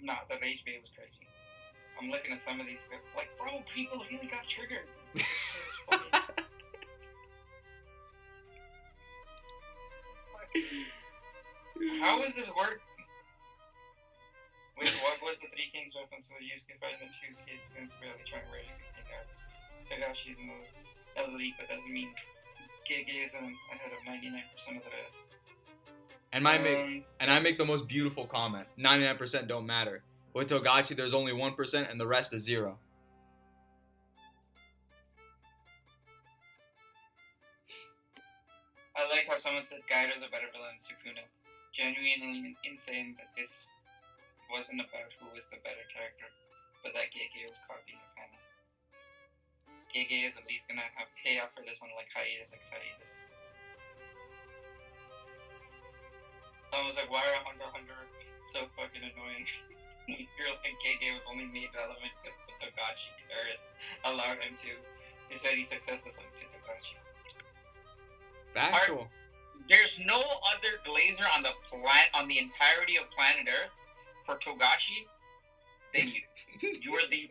Nah, the rage bait was crazy. I'm looking at some of these, like, bro, people really got triggered. How is this work? Wait, what was the Three Kings reference to the Yusuke fighting the two kids against barely trying to raise a king out? Togashi's in the elite, but doesn't mean Gege is ahead of 99% of the rest. And I make the most beautiful comment. 99% don't matter. With ToGODshi, there's only 1% and the rest is 0. I like how someone said Kaido's a better villain than Sukuna. Genuinely insane that this wasn't about who was the better character, but that Gege was copying the panel. Gege is at least gonna have payoff for this, unlike hiatus like hiatus. Someone was like, why are Hunter x Hunter so fucking annoying? You're like, Gege was only made relevant because the ToGODshi Terrorists allowed him to. His very success is linked to ToGODshi. Factual. There's no other glazer on the entirety of planet Earth for ToGODshi than you. You are the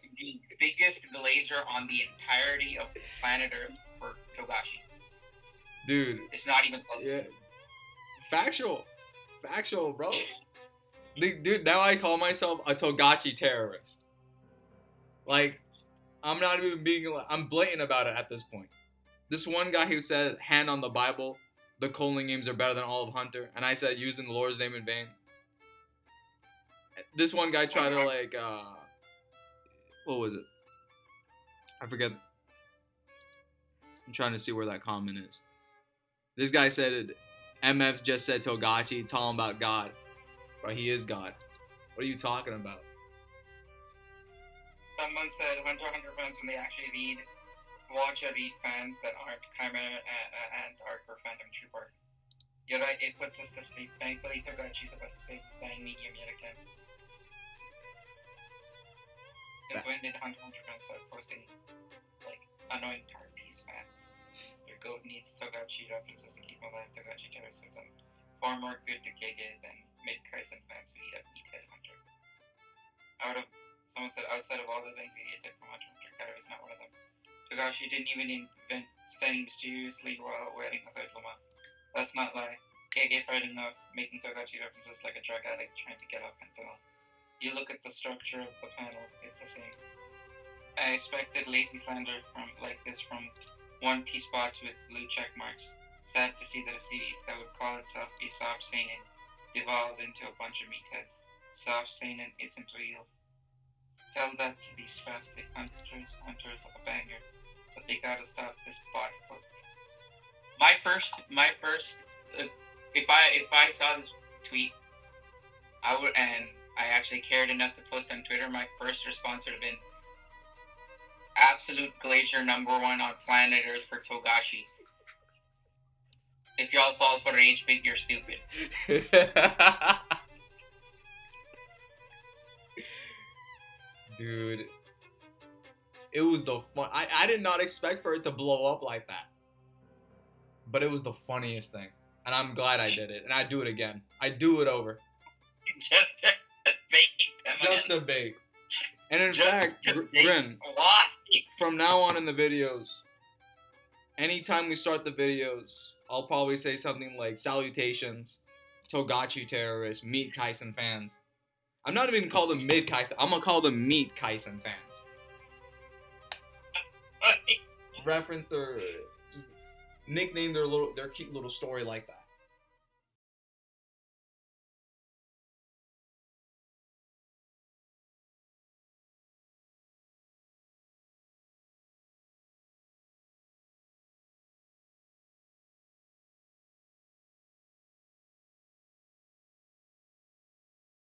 biggest glazer on the entirety of planet Earth for ToGODshi. Dude. It's not even close. Yeah. Factual, bro. Dude, now I call myself a ToGODshi terrorist. Like, I'm not even I'm blatant about it at this point. This one guy who said, hand on the Bible, the Colon games are better than all of Hunter, and I said, using the Lord's name in vain. This one guy tried to, like, what was it? I forget. I'm trying to see where that comment is. This guy said, MF just said ToGODshi, tell him about God. But he is God. What are you talking about? Someone said Hunter x Hunter fans, when they actually watch or read fans that aren't Chimera and Arc or Phantom Trooper. You're right, it puts us to sleep. Thankfully, ToGODshi's about to save this dying medium yet again. Since when did Hunter x Hunter fans start posting, like, annoying Tarpies fans? Your goat needs ToGODshi references to keep alive. ToGODshi Terrorists have done far more good to Gege than Meat Kaisen fans who eat up Meathead Hunter. Someone said, outside of all the things he did from Hunter x Hunter, Kaido is not one of them. ToGODshi didn't even invent standing mysteriously while wearing a hood llama. Let's not lie. Gege fighting off, making ToGODshi references like a drug addict trying to get off fentanyl. You look at the structure of the panel, it's the same. I expected lazy slander like this from One Piece bots with blue check marks. Sad to see that a series that would call itself a soft seinen devolved into a bunch of meatheads. Soft seinen isn't real. Tell that to these spastic hunters of a banger, but they gotta stop this bot. My first, if I saw this tweet, and I actually cared enough to post on Twitter, my first response would have been absolute glacier #1 on planet Earth for ToGODshi. If y'all fall for rage bait, you're stupid. Dude, it was the fun. I did not expect for it to blow up like that, but it was the funniest thing, and I'm glad I did it, and I do it again. I do it over. Just to bait them. Just a bait. And in fact, Grin, from now on in the videos, anytime we start the videos, I'll probably say something like, salutations, ToGODshi Terrorists, Meat Kaisen fans. I'm not even call them Mid Kaisen. I'm gonna call them Meat Kaisen fans. Reference their, just nickname their cute little story like that.